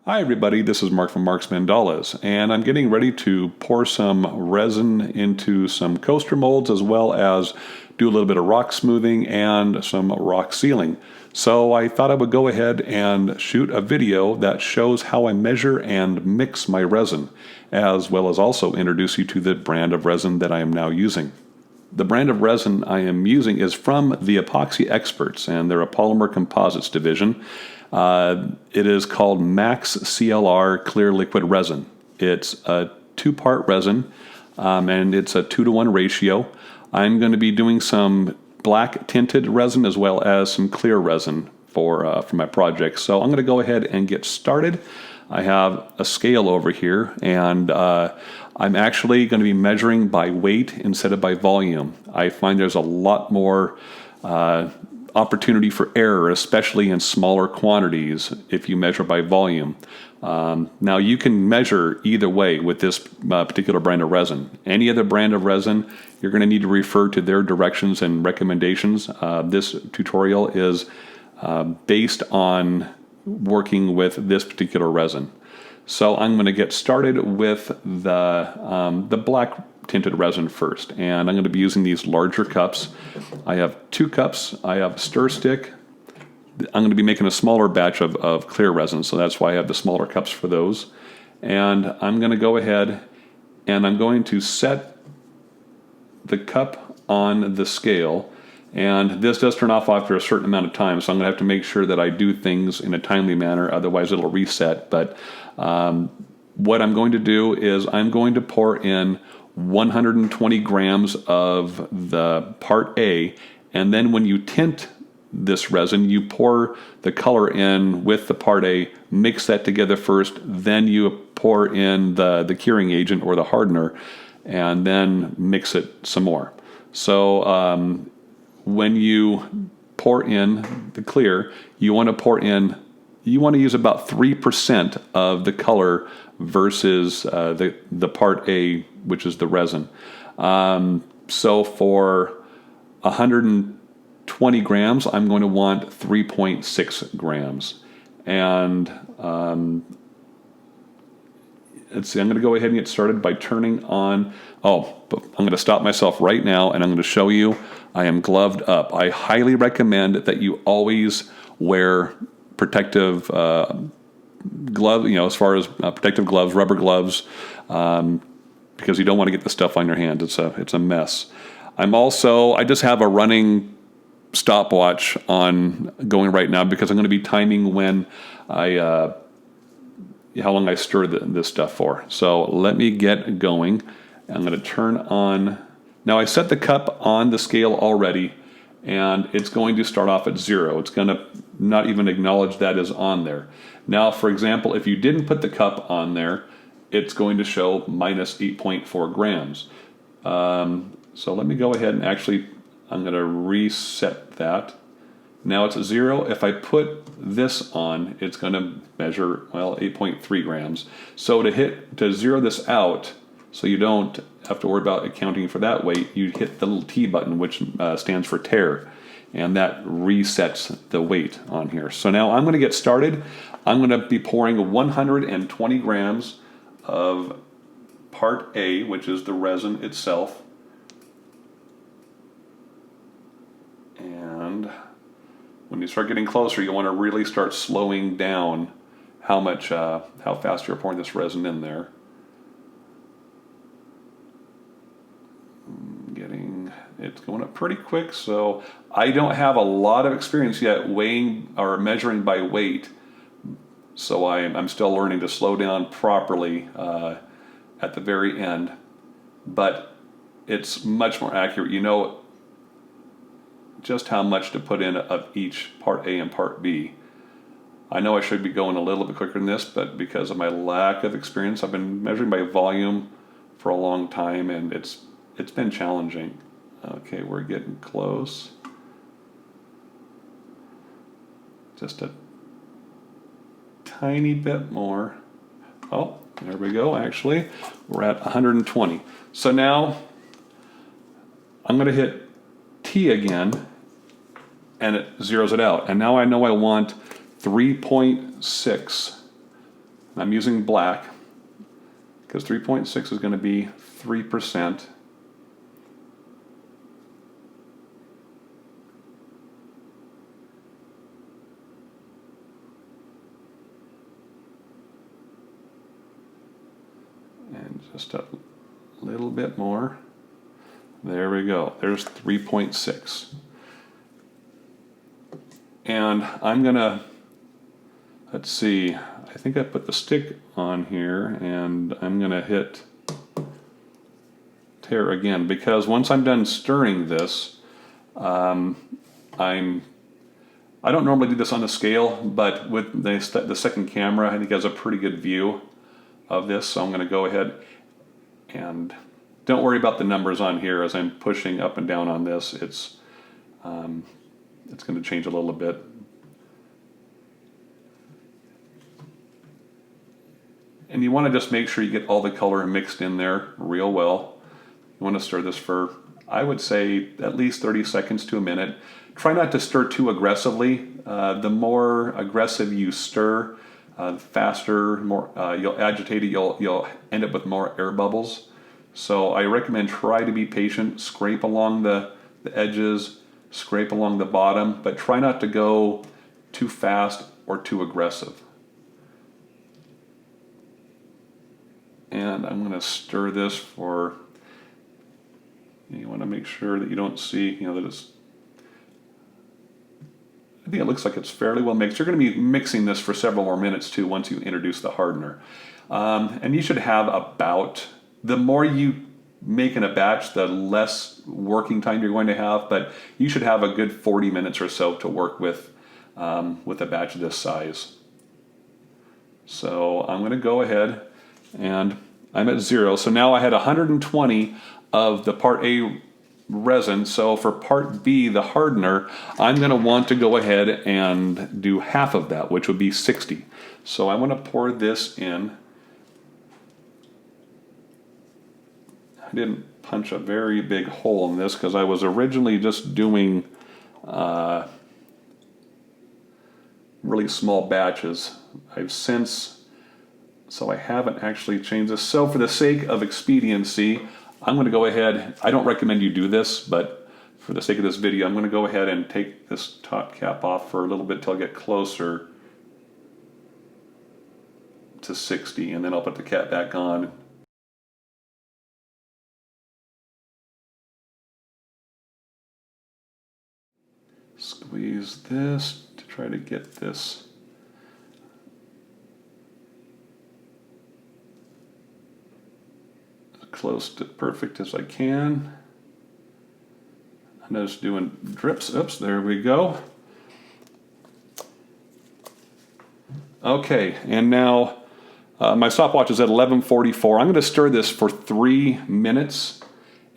Hi everybody, this is Mark from Mark's Mandalas, and I'm getting ready to pour some resin into some coaster molds as well as do a little bit of rock smoothing and some rock sealing. So I thought I would go ahead and shoot a video that shows how I measure and mix my resin, as well as also introduce you to the brand of resin that I am now using. The brand of resin I am using is from the Epoxy Experts, and they're a polymer composites division. It is called Max CLR Clear Liquid Resin. It's a two-part resin, and it's a 2-to-1 ratio. I'm going to be doing some black tinted resin as well as some clear resin for my project. So I'm going to go ahead and get started. I have a scale over here, and I'm actually going to be measuring by weight instead of by volume. I find there's a lot more opportunity for error, especially in smaller quantities if you measure by volume. Now you can measure either way with this particular brand of resin. Any other brand of resin, you're going to need to refer to their directions and recommendations. This tutorial is based on working with this particular resin. So I'm going to get started with the black tinted resin first, and I'm going to be using these larger cups. I have 2 cups. I have a stir stick. I'm going to be making a smaller batch of clear resin, so that's why I have the smaller cups for those. And I'm going to go ahead and I'm going to set the cup on the scale, and this does turn off after a certain amount of time, so I'm going to have to make sure that I do things in a timely manner, otherwise it'll reset. But what I'm going to do is I'm going to pour in 120 grams of the part A, and then when you tint this resin, you pour the color in with the part A, mix that together first, then you pour in the curing agent or the hardener, and then mix it some more. So when you pour in the clear, you want to use about 3% of the color versus the part A, which is the resin. So for 120 grams, I'm going to want 3.6 grams. And let's see, I'm going to go ahead and get started by turning on, but I'm going to stop myself right now and I'm going to show you I am gloved up. I highly recommend that you always wear protective gloves, as far as protective gloves, rubber gloves, because you don't want to get the stuff on your hands. It's a mess. I just have a running stopwatch on going right now because I'm going to be timing when how long I stir this stuff for. So let me get going. I'm going to turn on. Now I set the cup on the scale already, and it's going to start off at 0. It's going to not even acknowledge that is on there. Now, for example, if you didn't put the cup on there, it's going to show minus 8.4 grams. So let me go ahead and I'm going to reset that. Now it's at 0. If I put this on, it's going to measure, 8.3 grams. So to zero this out, so you don't have to worry about accounting for that weight, you hit the little T button, which stands for tare, and that resets the weight on here. So now I'm going to get started. I'm going to be pouring 120 grams of part A, which is the resin itself. And when you start getting closer, you want to really start slowing down how fast you're pouring this resin in there. It's going up pretty quick, so I don't have a lot of experience yet weighing or measuring by weight, so I'm still learning to slow down properly at the very end, but it's much more accurate. You know just how much to put in of each part A and part B. I know I should be going a little bit quicker than this, but because of my lack of experience, I've been measuring by volume for a long time, and it's been challenging. Okay, we're getting close. Just a tiny bit more. Oh, there we go, actually. We're at 120. So now I'm going to hit T again, and it zeroes it out. And now I know I want 3.6 I'm using black because 3.6 is going to be 3%. And just a little bit more. There we go. There's 3.6. And I'm gonna, let's see, I think I put the stick on here, and I'm gonna hit tear again, because once I'm done stirring this, I don't normally do this on the scale, but with the second camera, I think it has a pretty good view of this, so I'm going to go ahead and don't worry about the numbers on here as I'm pushing up and down on this. It's going to change a little bit. And you want to just make sure you get all the color mixed in there real well. You want to stir this for, I would say, at least 30 seconds to a minute. Try not to stir too aggressively. The more aggressive you stir, faster, more you'll agitate it, you'll end up with more air bubbles. So I recommend try to be patient, scrape along the edges, scrape along the bottom, but try not to go too fast or too aggressive. And I'm going to stir this for, you want to make sure that you don't see, that it's, I think it looks like it's fairly well mixed. You're going to be mixing this for several more minutes too once you introduce the hardener. And you should have about, the more you make in a batch, the less working time you're going to have, but you should have a good 40 minutes or so to work with a batch this size. So I'm going to go ahead, and I'm at 0. So now I had 120 of the Part A resin. So for Part B, the hardener, I'm going to want to go ahead and do half of that, which would be 60. So I want to pour this in. I didn't punch a very big hole in this because I was originally just doing really small batches. So I haven't actually changed this. So for the sake of expediency, I'm going to go ahead, I don't recommend you do this, but for the sake of this video, I'm going to go ahead and take this top cap off for a little bit till I get closer to 60, and then I'll put the cap back on. Squeeze this to try to get this close to perfect as I can. I'm just doing drips. Oops, there we go. Okay, and now my stopwatch is at 11:44. I'm going to stir this for 3 minutes,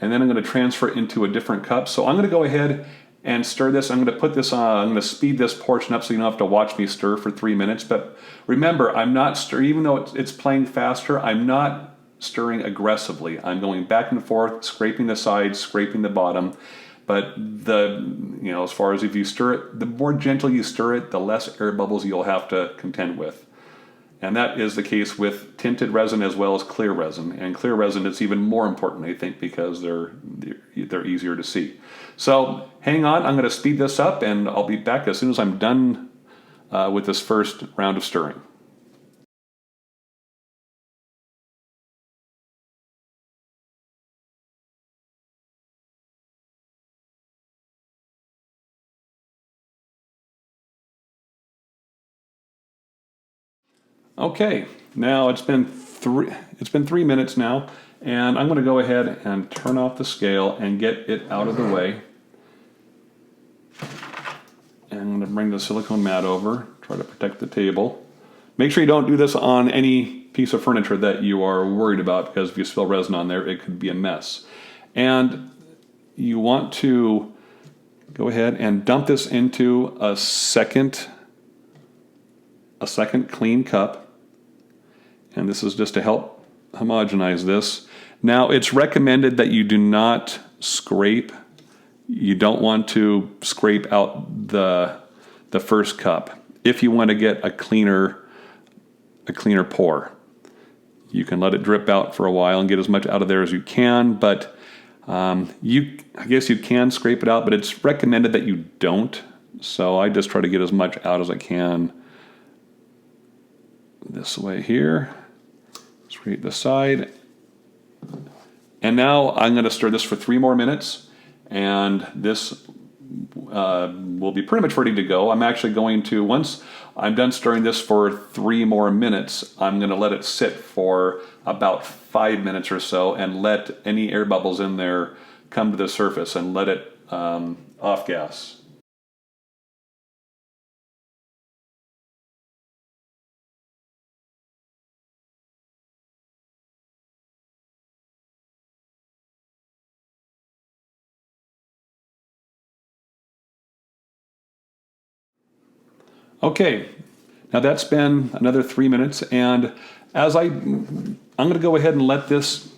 and then I'm going to transfer it into a different cup. So I'm going to go ahead and stir this. I'm going to put this on, I'm going to speed this portion up so you don't have to watch me stir for 3 minutes. But remember, I'm not stirring, even though it's playing faster, I'm not stirring aggressively. I'm going back and forth, scraping the sides, scraping the bottom. But as far as if you stir it, the more gentle you stir it, the less air bubbles you'll have to contend with. And that is the case with tinted resin as well as clear resin. And clear resin, it's even more important, I think, because they're easier to see. So hang on, I'm going to speed this up, and I'll be back as soon as I'm done with this first round of stirring. Okay, now it's been 3 minutes now, and I'm going to go ahead and turn off the scale and get it out of the way. And I'm going to bring the silicone mat over, try to protect the table. Make sure you don't do this on any piece of furniture that you are worried about, because if you spill resin on there, it could be a mess. And you want to go ahead and dump this into a second clean cup. And this is just to help homogenize this. Now, it's recommended that you do not scrape. You don't want to scrape out the first cup if you want to get a cleaner a cleaner pour. You can let it drip out for a while and get as much out of there as you can, but I guess you can scrape it out, but it's recommended that you don't. So I just try to get as much out as I can this way here. Scrape the side. And now I'm going to stir this for 3 more minutes, and this will be pretty much ready to go. I'm actually going to, once I'm done stirring this for 3 more minutes, I'm going to let it sit for about 5 minutes or so and let any air bubbles in there come to the surface and let it off gas. Okay, now that's been another 3 minutes, and I'm going to go ahead and let this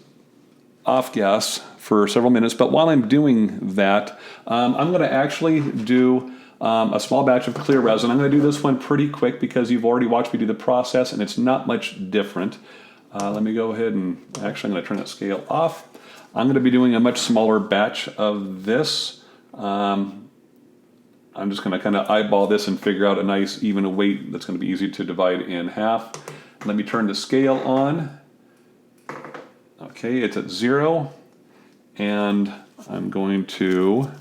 off gas for several minutes, but while I'm doing that, I'm going to actually do a small batch of clear resin. I'm going to do this one pretty quick because you've already watched me do the process and it's not much different. Let me go ahead and, actually I'm going to turn that scale off. I'm going to be doing a much smaller batch of this. I'm just going to kind of eyeball this and figure out a nice even weight that's going to be easy to divide in half. Let me turn the scale on. Okay, it's at 0, and I'm going to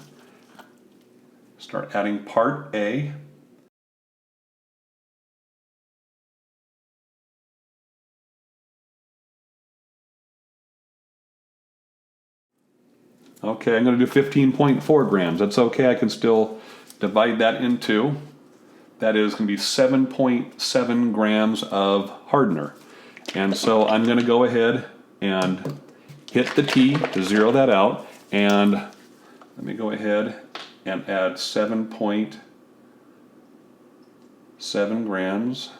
start adding part A. Okay, I'm going to do 15.4 grams. That's okay, I can still divide that in 2. That is going to be 7.7 grams of hardener. And so I'm going to go ahead and hit the T to zero that out, and let me go ahead and add 7.7 grams.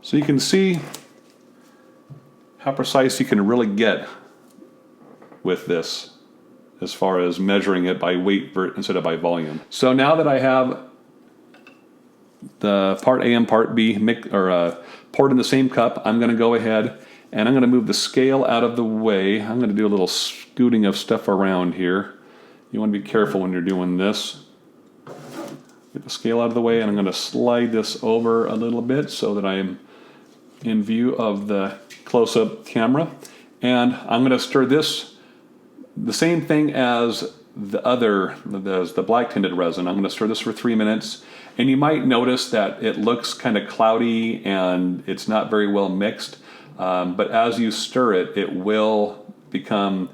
So you can see how precise you can really get with this as far as measuring it by weight instead of by volume. So now that I have the part A and part B poured in the same cup, I'm going to go ahead and I'm going to move the scale out of the way. I'm going to do a little scooting of stuff around here. You want to be careful when you're doing this. Get the scale out of the way, and I'm going to slide this over a little bit so that I'm in view of the close-up camera. And I'm going to stir this the same thing as the black tinted resin. I'm going to stir this for 3 minutes, and you might notice that it looks kind of cloudy and it's not very well mixed, but as you stir it, it will become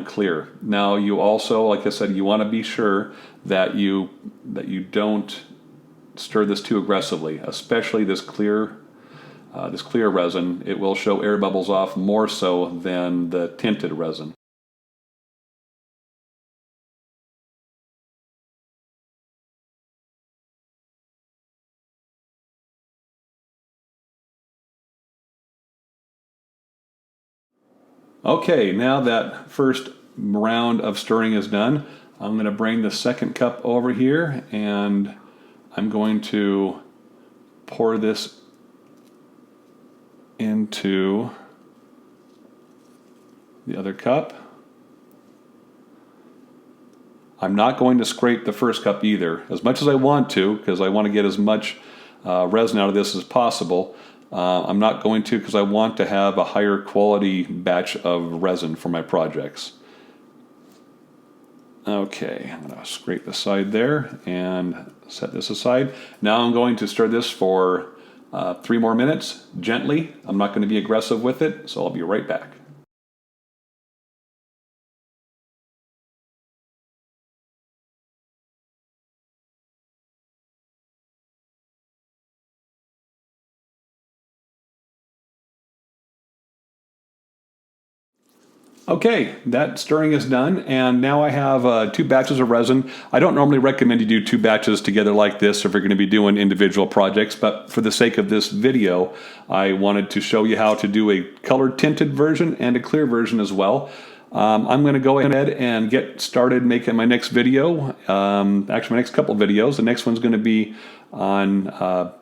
clear. Now you also, like I said, you want to be sure that you don't stir this too aggressively, especially this clear resin. It will show air bubbles off more so than the tinted resin. Okay, now that first round of stirring is done, I'm going to bring the second cup over here, and I'm going to pour this into the other cup. I'm not going to scrape the first cup either, as much as I want to, because I want to get as much resin out of this as possible. I'm not going to, because I want to have a higher quality batch of resin for my projects. Okay, I'm going to scrape the side there and set this aside. Now I'm going to stir this for 3 more minutes, gently. I'm not going to be aggressive with it, so I'll be right back. Okay, that stirring is done, and now I have 2 batches of resin. I don't normally recommend you do 2 batches together like this if you're going to be doing individual projects, but for the sake of this video, I wanted to show you how to do a color tinted version and a clear version as well. I'm going to go ahead and get started making my next video. Actually, my next couple videos. The next one's going to be on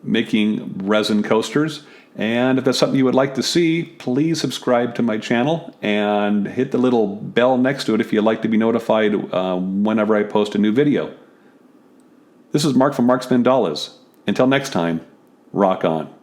making resin coasters. And if that's something you would like to see, please subscribe to my channel and hit the little bell next to it if you'd like to be notified whenever I post a new video. This is Mark from Mark's Mandalas. Until next time, rock on.